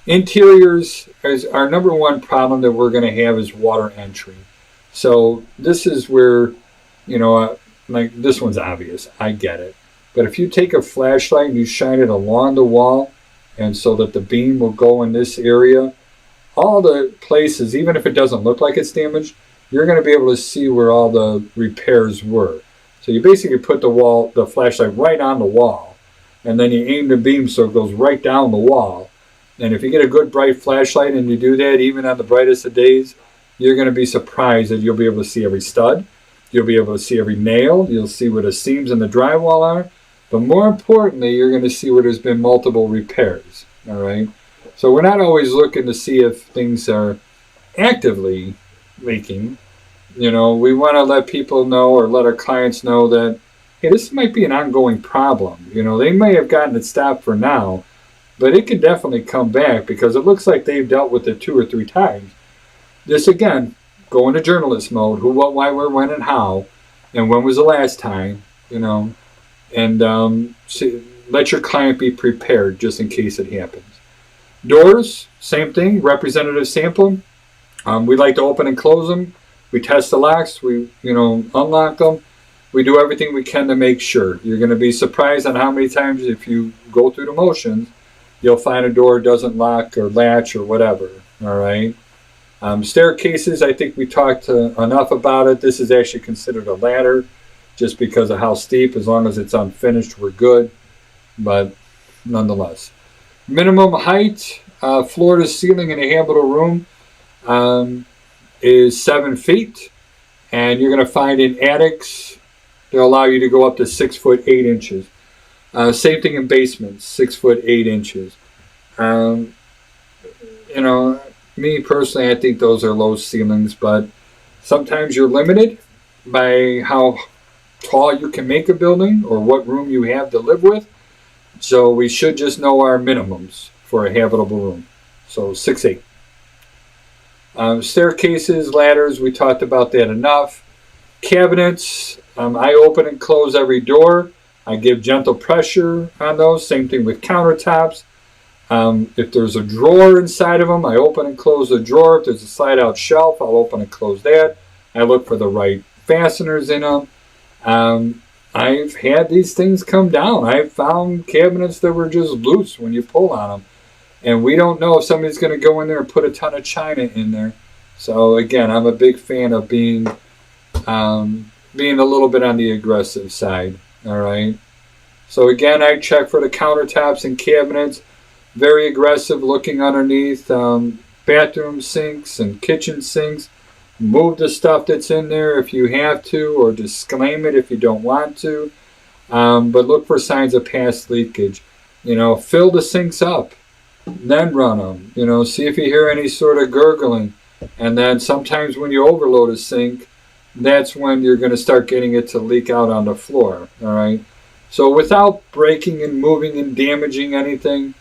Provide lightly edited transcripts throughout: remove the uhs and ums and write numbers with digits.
Interiors is our number one problem that we're going to have is water entry. So this is where, like this one's obvious. I get it. But if you take a flashlight and you shine it along the wall, and so that the beam will go in this area, all the places, even if it doesn't look like it's damaged, you're going to be able to see where all the repairs were. So you basically put the flashlight right on the wall, and then you aim the beam so it goes right down the wall. And if you get a good bright flashlight and you do that, even on the brightest of days, you're going to be surprised that you'll be able to see every stud. You'll be able to see every nail. You'll see where the seams in the drywall are. But more importantly, you're going to see where there's been multiple repairs. All right. So we're not always looking to see if things are actively leaking. We want to let people know or let our clients know that, hey, this might be an ongoing problem. They may have gotten it stopped for now, but it could definitely come back because it looks like they've dealt with it 2 or 3 times. This, again, go into journalist mode. Who, what, why, where, when, and how. And when was the last time, and let your client be prepared just in case it happens. Doors, same thing, representative sample. We like to open and close them. We test the locks. We, unlock them. We do everything we can to make sure. You're going to be surprised on how many times if you go through the motions, you'll find a door doesn't lock or latch or whatever. All right. Staircases, I think we talked enough about it. This is actually considered a ladder just because of how steep. As long as it's unfinished, we're good. But nonetheless. Minimum height, floor to ceiling in a habitable room is 7 feet. And you're going to find in attics, they'll allow you to go up to 6 foot 8 inches. Same thing in basements, 6 foot 8 inches. Me personally, I think those are low ceilings, but sometimes you're limited by how tall you can make a building or what room you have to live with. So we should just know our minimums for a habitable room. So 6'8". Staircases, ladders, we talked about that enough. Cabinets, I open and close every door. I give gentle pressure on those. Same thing with countertops. If there's a drawer inside of them, I open and close the drawer. If there's a slide-out shelf, I'll open and close that. I look for the right fasteners in them. I've had these things come down. I've found cabinets that were just loose when you pull on them. And we don't know if somebody's going to go in there and put a ton of china in there. So, again, I'm a big fan of being a little bit on the aggressive side. All right. So, again, I check for the countertops and cabinets. Very aggressive looking underneath bathroom sinks and kitchen sinks. Move the stuff that's in there if you have to, or disclaim it if you don't want to. But look for signs of past leakage. Fill the sinks up, then run them. See if you hear any sort of gurgling. And then sometimes when you overload a sink, that's when you're going to start getting it to leak out on the floor. All right. So without breaking and moving and damaging anything,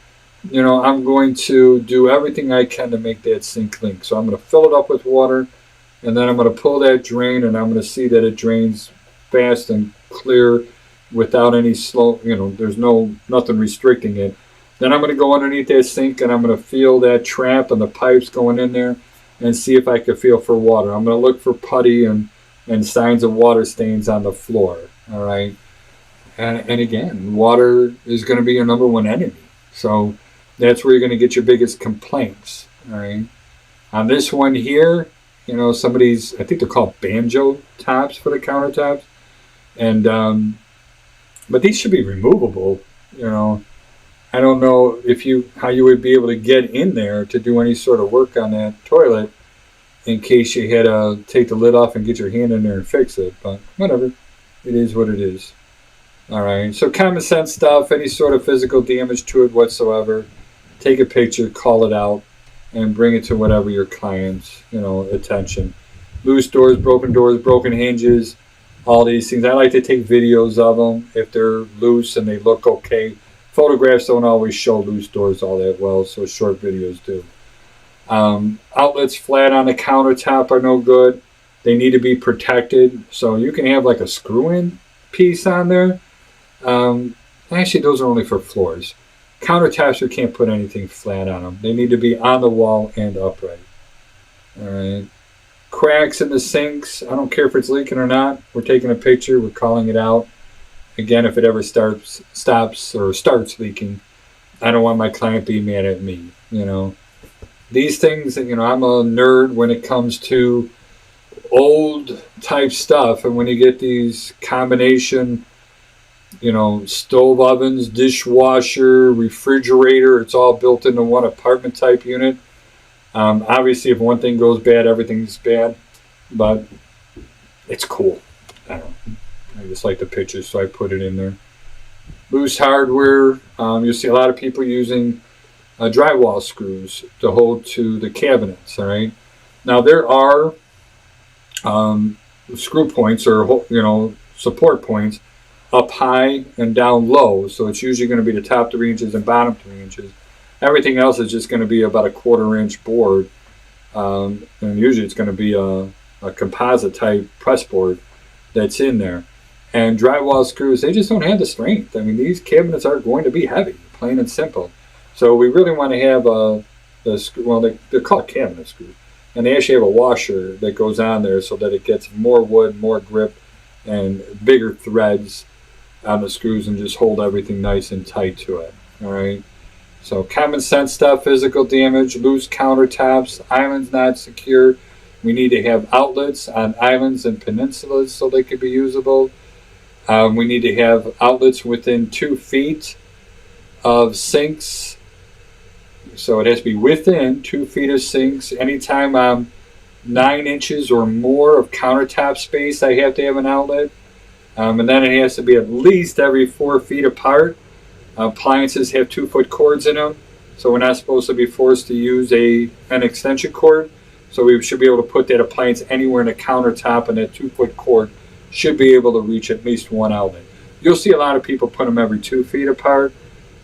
I'm going to do everything I can to make that sink leak. So I'm going to fill it up with water, and then I'm going to pull that drain, and I'm going to see that it drains fast and clear without any slow, there's nothing restricting it. Then I'm going to go underneath that sink, and I'm going to feel that trap and the pipes going in there and see if I can feel for water. I'm going to look for putty and signs of water stains on the floor. All right. And again, water is going to be your number one enemy. So that's where you're going to get your biggest complaints. All right. On this one here, somebody's, I think they're called banjo tops for the countertops. And, but these should be removable. I don't know how you would be able to get in there to do any sort of work on that toilet in case you had to take the lid off and get your hand in there and fix it. But whatever. It is what it is. All right. So common sense stuff, any sort of physical damage to it whatsoever, take a picture, call it out, and bring it to whatever your client's, attention. Loose doors, broken hinges, all these things. I like to take videos of them if they're loose and they look okay. Photographs don't always show loose doors all that well, so short videos do. Outlets flat on the countertop are no good. They need to be protected. So you can have like a screw-in piece on there. Actually, those are only for floors. Countertops, we can't put anything flat on them. They need to be on the wall and upright. All right. Cracks in the sinks, I don't care if it's leaking or not. We're taking a picture, we're calling it out. Again, if it ever stops leaking, I don't want my client being mad at me, you know. These things, you know, I'm a nerd when it comes to old type stuff, and when you get these combination, you know, stove ovens, dishwasher, refrigerator, it's all built into one apartment type unit. Obviously, if one thing goes bad, everything's bad, but it's cool. I don't know. I just like the pictures, so I put it in there. Loose hardware. You'll see a lot of people using drywall screws to hold to the cabinets. All right. Now there are screw points, or you know, support points up high and down low. So it's usually going to be the top 3 inches and bottom 3 inches. Everything else is just going to be about a 1/4 inch board, and usually it's going to be a composite type press board that's in there. And drywall screws, they just don't have the strength. I mean, these cabinets are going to be heavy, plain and simple. So we really want to have they're called cabinet screws, and they actually have a washer that goes on there so that it gets more wood, more grip, and bigger threads on the screws, and just hold everything nice and tight to it. All right. So common sense stuff: physical damage, loose countertops, islands not secure. We need to have outlets on islands and peninsulas so they can be usable. We need to have outlets within 2 feet of sinks. So it has to be within 2 feet of sinks. Anytime I'm 9 inches or more of countertop space, I have to have an outlet. And then it has to be at least every 4 feet apart. Appliances have 2-foot cords in them, so we're not supposed to be forced to use an extension cord. So we should be able to put that appliance anywhere in the countertop, and that 2-foot cord should be able to reach at least one outlet. You'll see a lot of people put them every 2 feet apart.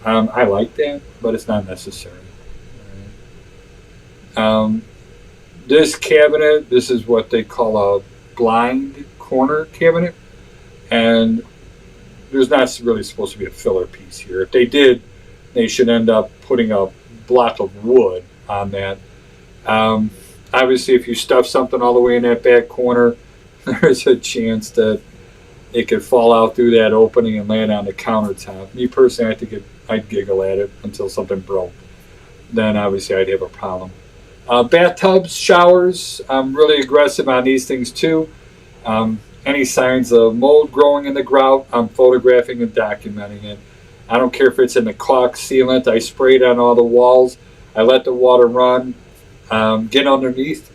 I like that, but it's not necessary. This cabinet, this is what they call a blind corner cabinet, and there's not really supposed to be a filler piece here. If they did, they should end up putting a block of wood on that. Obviously, if you stuff something all the way in that back corner, there's a chance that it could fall out through that opening and land on the countertop. Me personally, I think I'd giggle at it until something broke. Then obviously I'd have a problem. Bathtubs, showers, I'm really aggressive on these things too. Any signs of mold growing in the grout, I'm photographing and documenting it. I don't care if it's in the caulk sealant. I spray it on all the walls. I let the water run. Get underneath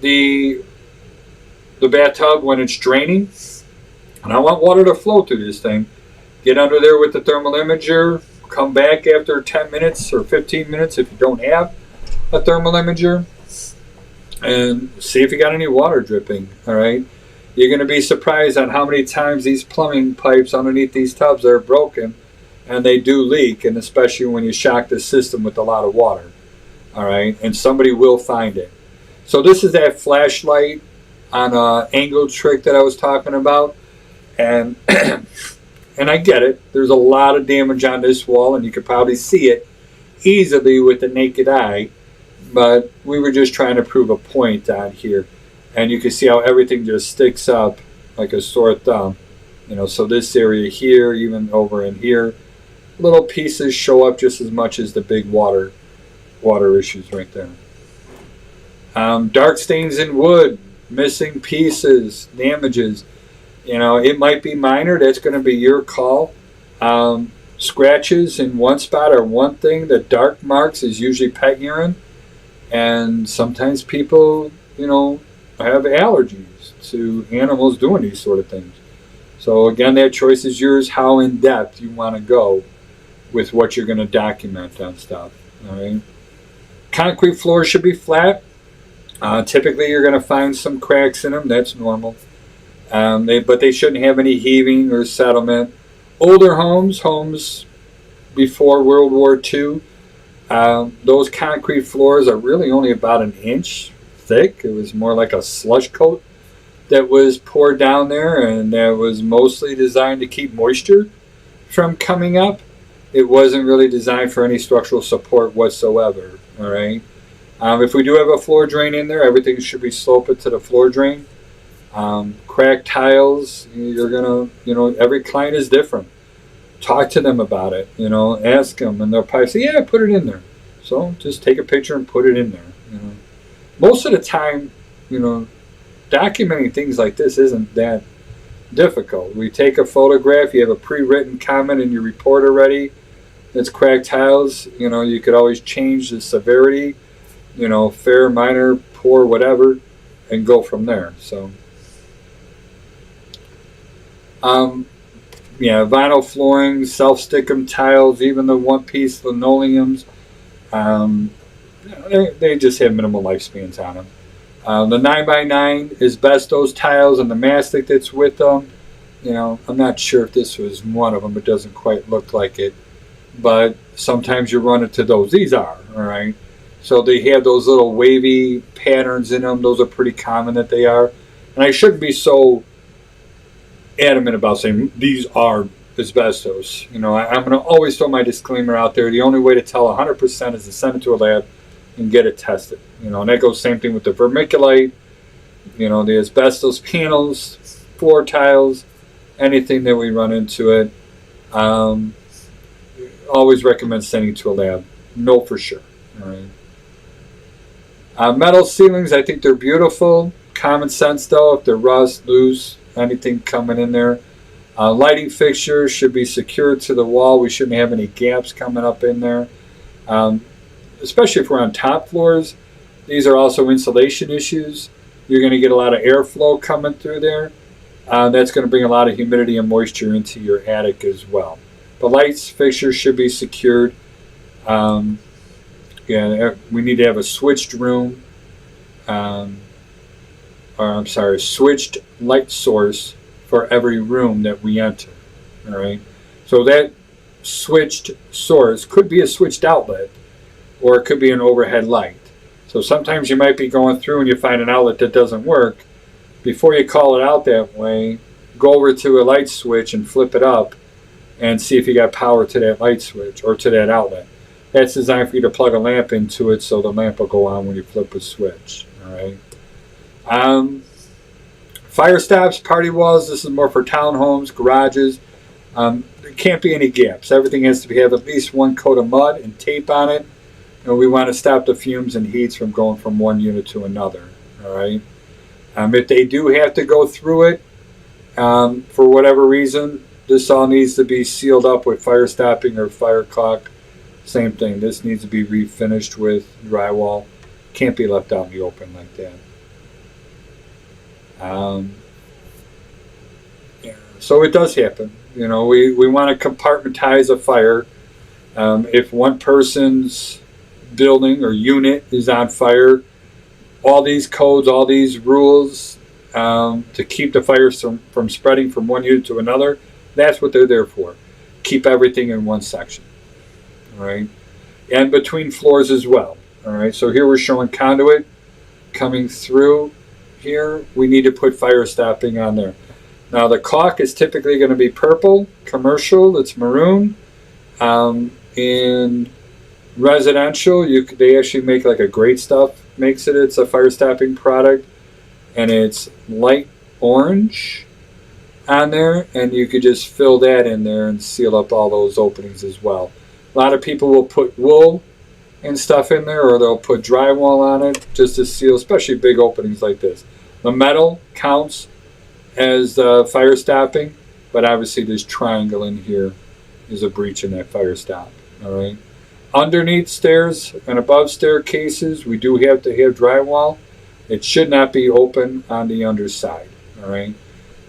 the bathtub when it's draining, and I want water to flow through this thing. Get under there with the thermal imager. Come back after 10 minutes or 15 minutes if you don't have a thermal imager, and see if you got any water dripping. All right, you're going to be surprised on how many times these plumbing pipes underneath these tubs are broken, and they do leak, and especially when you shock the system with a lot of water. All right, and somebody will find it. So this is that flashlight on an angle trick that I was talking about, and and I get it. There's a lot of damage on this wall, and you could probably see it easily with the naked eye, but we were just trying to prove a point out here, and you can see how everything just sticks up like a sore thumb. You know, so this area here, even over in here, little pieces show up just as much as the big water issues right there. Dark stains in wood, missing pieces, damages. You know, it might be minor. That's going to be your call. Scratches in one spot are one thing. The dark marks is usually pet urine. And sometimes people, you know, have allergies to animals doing these sort of things. So again, that choice is yours, how in depth you want to go with what you're going to document on stuff. All right. Concrete floors should be flat. Typically, you're going to find some cracks in them. That's normal. But they shouldn't have any heaving or settlement. Older homes before World War II, those concrete floors are really only about an inch thick. It was more like a slush coat that was poured down there, and that was mostly designed to keep moisture from coming up, it wasn't really designed for any structural support whatsoever. All right. If we do have a floor drain in there, everything should be sloped to the floor drain. Cracked tiles, you're gonna, every client is different. Talk to them about it, ask them, and they'll probably say, yeah, put it in there. So just take a picture and put it in there. Most of the time, documenting things like this isn't that difficult. We take a photograph, you have a pre-written comment in your report already that's cracked tiles. You could always change the severity, fair, minor, poor, whatever, and go from there. So vinyl flooring, self-stickum tiles, even the one-piece linoleums, they just have minimal lifespans on them. The 9x9 asbestos tiles and the mastic that's with them, I'm not sure if this was one of them. It doesn't quite look like it, but sometimes you run into those. These are, all right? So they have those little wavy patterns in them. Those are pretty common that they are. And I shouldn't be so adamant about saying these are asbestos. I'm going to always throw my disclaimer out there. The only way to tell 100% is to send it to a lab and get it tested. And that goes same thing with the vermiculite, the asbestos panels, floor tiles, anything that we run into it. Always recommend sending to a lab. Know for sure. All right. Metal ceilings, I think they're beautiful. Common sense though, if they're rust, loose, anything coming in there. Lighting fixtures should be secured to the wall. We shouldn't have any gaps coming up in there. Especially if we're on top floors. These are also insulation issues. You're going to get a lot of airflow coming through there. That's going to bring a lot of humidity and moisture into your attic as well. The lights fixtures should be secured. We need to have a switched room. Switched light source for every room that we enter. All right. So that switched source could be a switched outlet, or it could be an overhead light. So sometimes you might be going through and you find an outlet that doesn't work. Before you call it out that way, go over to a light switch and flip it up and see if you got power to that light switch or to that outlet. That's designed for you to plug a lamp into it so the lamp will go on when you flip a switch. All right. Fire stops, party walls, this is more for townhomes, garages. There can't be any gaps. Everything has to have at least one coat of mud and tape on it. And we want to stop the fumes and heats from going from one unit to another. All right. If they do have to go through it, for whatever reason, this all needs to be sealed up with fire stopping or fire caulk. Same thing. This needs to be refinished with drywall. Can't be left out in the open like that. So it does happen. We want to compartmentize a fire. If one person's building or unit is on fire, all these codes, all these rules to keep the fires from spreading from one unit to another, that's what they're there for. Keep everything in one section. All right. And between floors as well. All right. So here we're showing conduit coming through here. We need to put fire stopping on there. Now the caulk is typically going to be purple. Commercial, it's maroon. In residential, they actually make like a Great Stuff makes it. It's a fire stopping product, and it's light orange on there, and you could just fill that in there and seal up all those openings as well. A lot of people will put wool and stuff in there, or they'll put drywall on it just to seal, especially big openings like this. The metal counts as fire stopping, but obviously this triangle in here is a breach in that fire stop. All right. Underneath stairs and above staircases, we do have to have drywall. It should not be open on the underside. All right.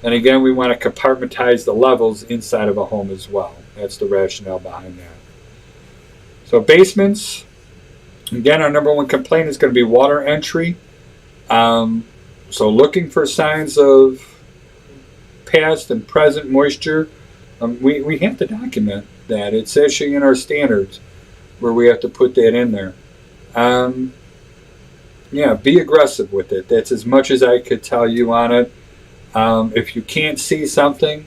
And again, we want to compartmentize the levels inside of a home as well. That's the rationale behind that. So basements, again, our number one complaint is going to be water entry. So looking for signs of past and present moisture, we have to document that. It's actually in our standards where we have to put that in there. Be aggressive with it. That's as much as I could tell you on it. If you can't see something,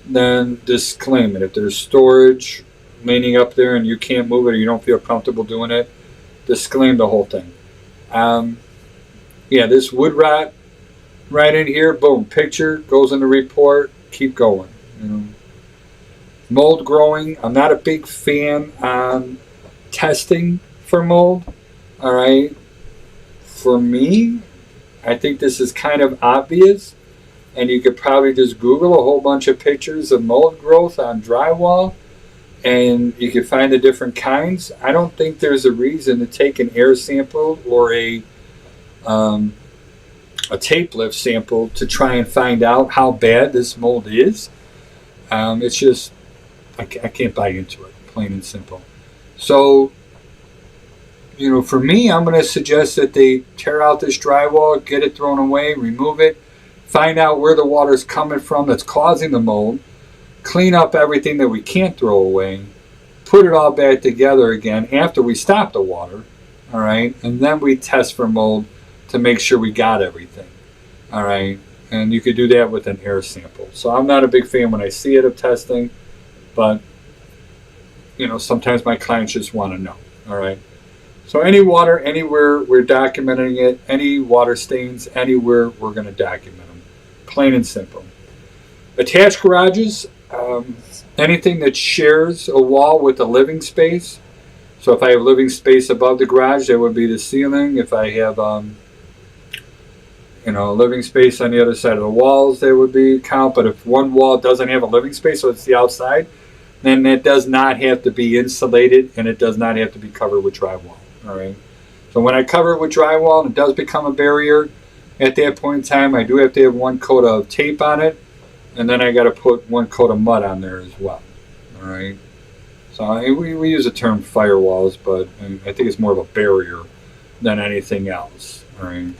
then disclaim it. If there's storage leaning up there and you can't move it or you don't feel comfortable doing it, disclaim the whole thing. Yeah, this wood rot right in here, boom, picture, goes in the report, keep going. Mold growing, I'm not a big fan on testing for mold. All right, for me, I think this is kind of obvious, and you could probably just Google a whole bunch of pictures of mold growth on drywall, and you can find the different kinds. I don't think there's a reason to take an air sample or a tape lift sample to try and find out how bad this mold is. It's just, I can't buy into it, plain and simple. So, for me, I'm going to suggest that they tear out this drywall, get it thrown away, remove it, find out where the water's coming from that's causing the mold, clean up everything that we can't throw away, put it all back together again after we stop the water, all right? And then we test for mold to make sure we got everything, all right? And you could do that with an air sample. So I'm not a big fan when I see it of testing, but, sometimes my clients just want to know, all right? So any water, anywhere, we're documenting it. Any water stains, anywhere, we're going to document them. Plain and simple. Attached garages, anything that shares a wall with a living space. So if I have living space above the garage, that would be the ceiling. If I have, a living space on the other side of the walls, that would be count. But if one wall doesn't have a living space, so it's the outside, then it does not have to be insulated and it does not have to be covered with drywall. All right. So when I cover it with drywall and it does become a barrier, at that point in time, I do have to have one coat of tape on it, and then I got to put one coat of mud on there as well. All right. So we use the term firewalls, but I think it's more of a barrier than anything else. All right.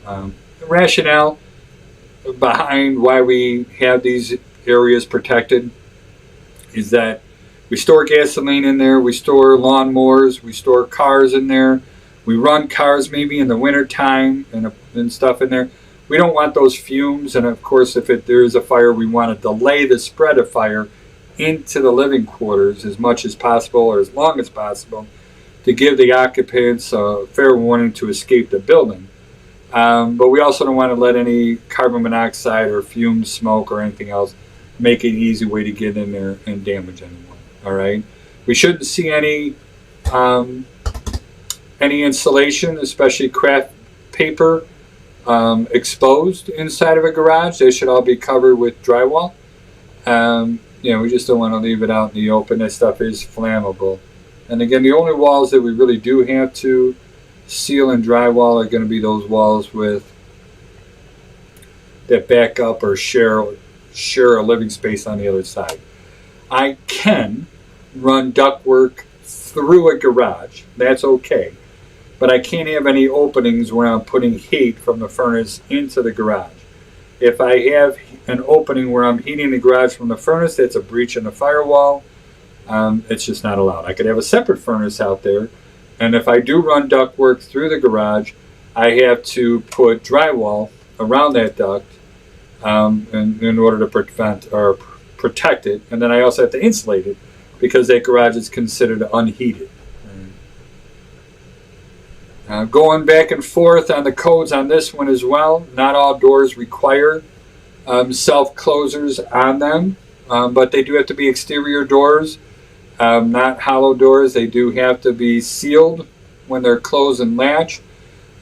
The rationale behind why we have these areas protected is that we store gasoline in there, we store lawnmowers, we store cars in there, we run cars maybe in the winter time and stuff in there. We don't want those fumes, and of course if there is a fire, we want to delay the spread of fire into the living quarters as much as possible or as long as possible to give the occupants a fair warning to escape the building. But we also don't want to let any carbon monoxide or fume smoke or anything else make it an easy way to get in there and damage anyone. All right. We shouldn't see any insulation, especially craft paper, exposed inside of a garage. They should all be covered with drywall. We just don't want to leave it out in the open. That stuff is flammable. And again, the only walls that we really do have to seal and drywall are going to be those walls with that back up or share a living space on the other side. I can run ductwork through a garage. That's okay. But I can't have any openings where I'm putting heat from the furnace into the garage. If I have an opening where I'm heating the garage from the furnace, that's a breach in the firewall. It's just not allowed. I could have a separate furnace out there. And if I do run ductwork through the garage, I have to put drywall around that duct in order to prevent or protect it, and then I also have to insulate it because that garage is considered unheated. Going back and forth on the codes on this one as well. Not all doors require self-closers on them, but they do have to be exterior doors, not hollow doors. They do have to be sealed when they're closed and latch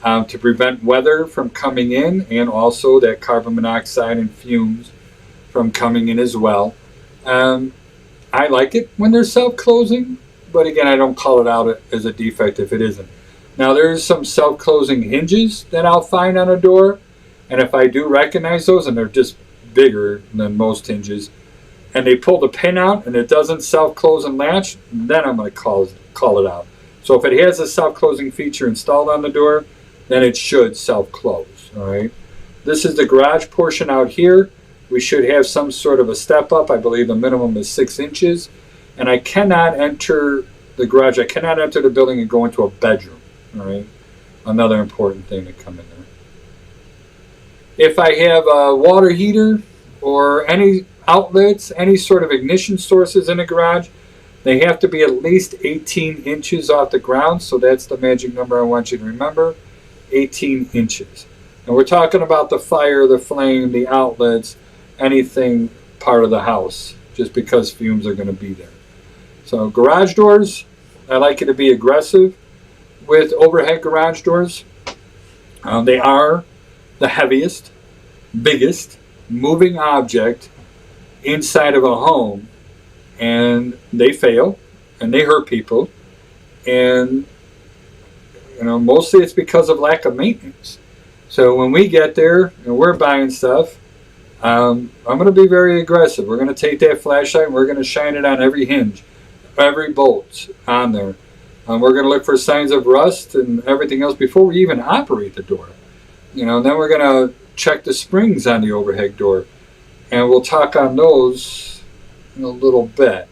to prevent weather from coming in, and also that carbon monoxide and fumes from coming in as well. I like it when they're self-closing, but again, I don't call it out as a defect if it isn't. Now, there's some self-closing hinges that I'll find on a door, and if I do recognize those, and they're just bigger than most hinges, and they pull the pin out and it doesn't self-close and latch, then I'm going to call it out. So if it has a self-closing feature installed on the door, then it should self-close. All right. This is the garage portion out here. We should have some sort of a step up. I believe the minimum is 6 inches. And I cannot enter the garage. I cannot enter the building and go into a bedroom. All right. Another important thing to come in there. If I have a water heater or any outlets, any sort of ignition sources in a garage, they have to be at least 18 inches off the ground. So that's the magic number I want you to remember, 18 inches. And we're talking about the fire, the flame, the outlets, anything part of the house, just because fumes are going to be there. So garage doors, I like you to be aggressive with overhead garage doors. They are the heaviest, biggest moving object inside of a home, and they fail and they hurt people, and mostly it's because of lack of maintenance. So when we get there and we're buying stuff, I'm going to be very aggressive. We're going to take that flashlight and we're going to shine it on every hinge, every bolt on there. We're going to look for signs of rust and everything else before we even operate the door. Then we're going to check the springs on the overhead door, and we'll talk on those in a little bit.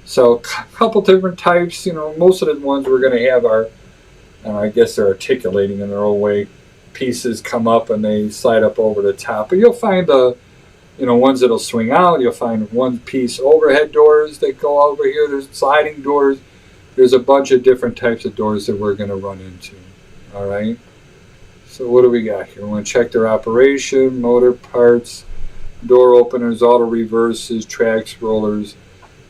So a couple different types. Most of the ones we're going to have are, I guess they're articulating in their own way. Pieces come up and they slide up over the top. But you'll find the, ones that'll swing out. You'll find one piece overhead doors that go over here. There's sliding doors. There's a bunch of different types of doors that we're going to run into. All right. So what do we got here? We're going to check their operation, motor parts, door openers, auto reverses, tracks, rollers,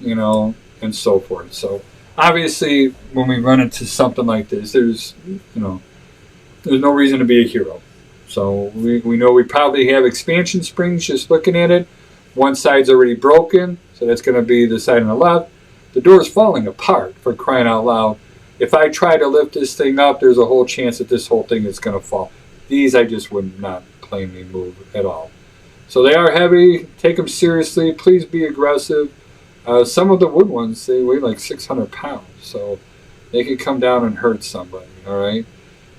and so forth. So obviously when we run into something like this, there's no reason to be a hero. So we know we probably have expansion springs just looking at it. One side's already broken, so that's going to be the side on the left. The door's falling apart, for crying out loud. If I try to lift this thing up, there's a whole chance that this whole thing is going to fall. These I just would not plainly move at all. So they are heavy. Take them seriously. Please be aggressive. Some of the wood ones, they weigh like 600 pounds. So they can come down and hurt somebody, all right?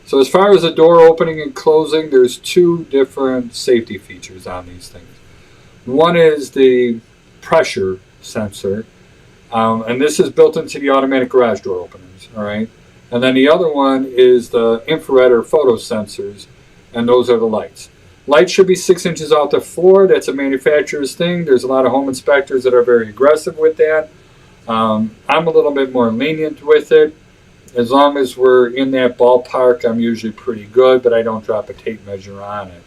So as far as the door opening and closing, there's two different safety features on these things. One is the pressure sensor. And this is built into the automatic garage door openers, all right? And then the other one is the infrared or photo sensors, and those are the lights. Lights should be 6 inches off the floor. That's a manufacturer's thing. There's a lot of home inspectors that are very aggressive with that. I'm a little bit more lenient with it. As long as we're in that ballpark, I'm usually pretty good, but I don't drop a tape measure on it.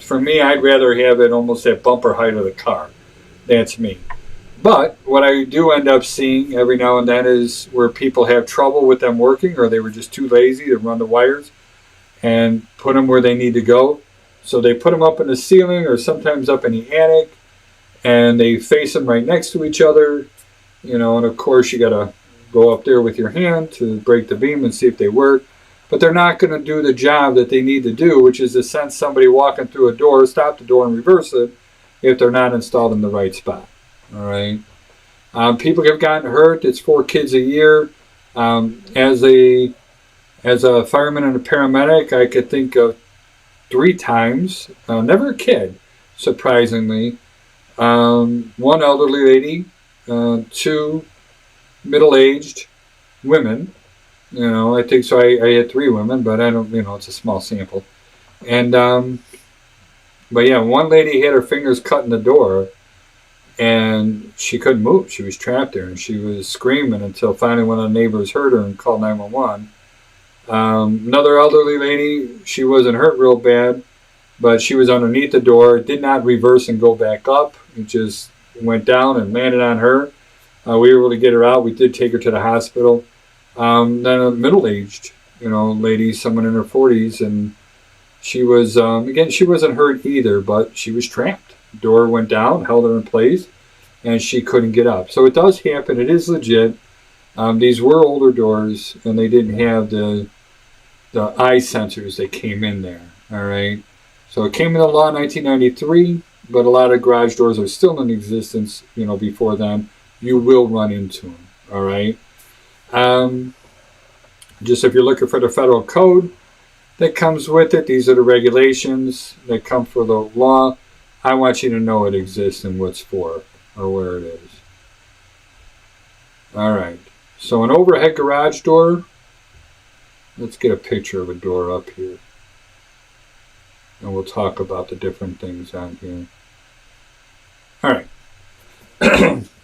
For me, I'd rather have it almost at bumper height of the car. That's me. But what I do end up seeing every now and then is where people have trouble with them working, or they were just too lazy to run the wires and put them where they need to go. So they put them up in the ceiling or sometimes up in the attic, and they face them right next to each other. And of course you got to go up there with your hand to break the beam and see if they work. But they're not going to do the job that they need to do, which is to send somebody walking through a door, stop the door and reverse it, if they're not installed in the right spot. All right. People have gotten hurt. It's 4 kids a year. As a fireman and a paramedic, I could think of 3 times. Never a kid, surprisingly. One elderly lady, 2 middle-aged women. I think so. I had 3 women, but I don't. It's a small sample. And but yeah, one lady had her fingers cut in the door, and she couldn't move. She was trapped there, and she was screaming until finally one of the neighbors heard her and called 911. Another elderly lady, she wasn't hurt real bad, but she was underneath the door. It did not reverse and go back up. It just went down and landed on her. We were able to get her out. We did take her to the hospital. Then a middle-aged, lady, someone in her 40s, and she was, again, she wasn't hurt either, but she was trapped. The door went down, held her in place, and she couldn't get up. So it does happen. It is legit. These were older doors, and they didn't have the eye sensors that came in there, all right? So it came into law in 1993, but a lot of garage doors are still in existence, before then. You will run into them, all right? Just if you're looking for the federal code that comes with it, these are the regulations that come for the law. I want you to know it exists and what's for, or where it is. All right. So an overhead garage door, let's get a picture of a door up here. and we'll talk about the different things on here. All right.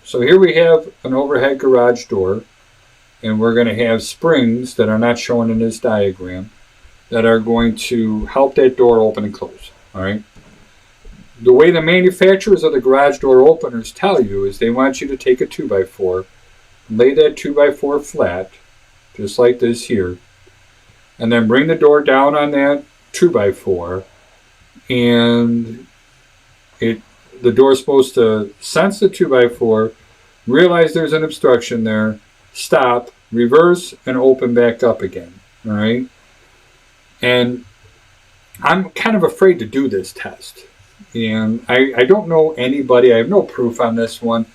So here we have an overhead garage door, and we're going to have springs that are not shown in this diagram that are going to help that door open and close. All right. The way the manufacturers of the garage door openers tell you is they want you to take a 2x4, lay that 2x4 flat, just like this here, and then bring the door down on that 2x4, and the door is supposed to sense the 2x4, realize there's an obstruction there, stop, reverse, and open back up again. All right? And I'm kind of afraid to do this test. And I don't know anybody. I have no proof on this one.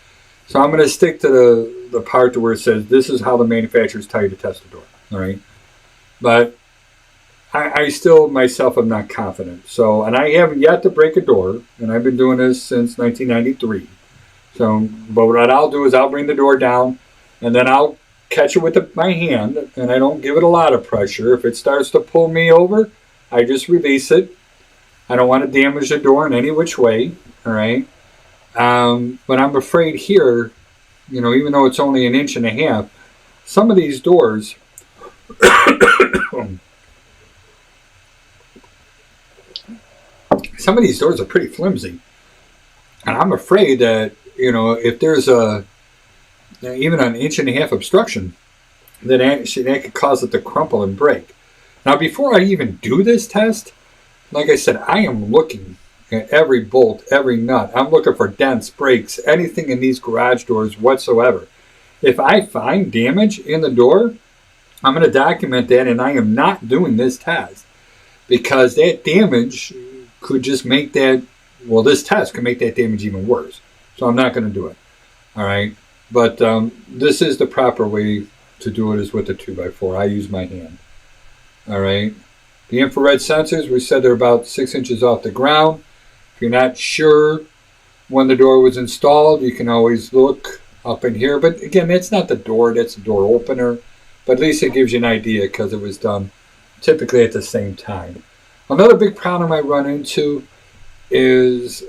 So I'm going to stick to the part where it says this is how the manufacturers tell you to test the door. All right? But I still myself am not confident. So, and I haven't yet to break a door, and I've been doing this since 1993. So, but what I'll do is I'll bring the door down, and then I'll catch it with my hand, and I don't give it a lot of pressure. If it starts to pull me over, I just release it. I don't want to damage the door in any which way. All right. But I'm afraid here, even though it's only 1.5 inches, some of these doors. Some of these doors are pretty flimsy, and I'm afraid that if there's even an 1.5 inch obstruction, then that could cause it to crumple and break. Now, before I even do this test, like I said, I am looking at every bolt, every nut. I'm looking for dents, breaks, anything in these garage doors whatsoever. If I find damage in the door, I'm going to document that, and I am not doing this test because that damage could just make this test could make that damage even worse. So I'm not going to do it. All right. But this is the proper way to do it, is with the 2x4. I use my hand. All right. The infrared sensors, we said they're about 6 inches off the ground. If you're not sure when the door was installed, you can always look up in here. But again, that's not the door, that's the door opener. But at least it gives you an idea because it was done typically at the same time. Another big problem I run into is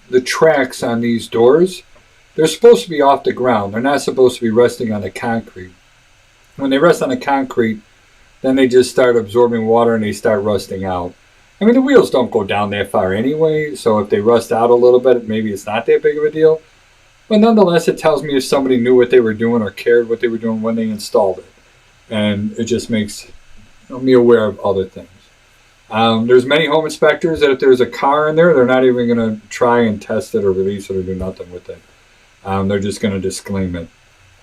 the tracks on these doors. They're supposed to be off the ground. They're not supposed to be resting on the concrete. When they rest on the concrete, then they just start absorbing water and they start rusting out. I mean, the wheels don't go down that far anyway, so if they rust out a little bit, maybe it's not that big of a deal. But nonetheless, it tells me if somebody knew what they were doing or cared what they were doing when they installed it. And it just makes me aware of other things. There's many home inspectors that if there's a car in there, they're not even going to try and test it or release it or do nothing with it. They're just going to disclaim it.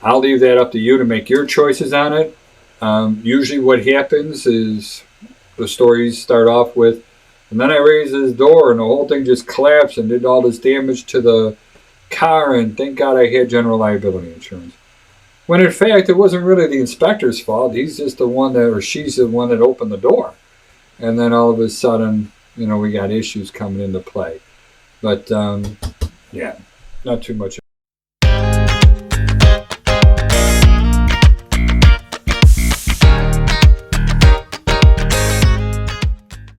I'll leave that up to you to make your choices on it. Usually what happens is the stories start off with, and then I raised this door and the whole thing just collapsed and did all this damage to the car, and thank God I had general liability insurance. When in fact it wasn't really the inspector's fault. He's just the one that, or she's the one that opened the door. And then all of a sudden, we got issues coming into play. But yeah, not too much.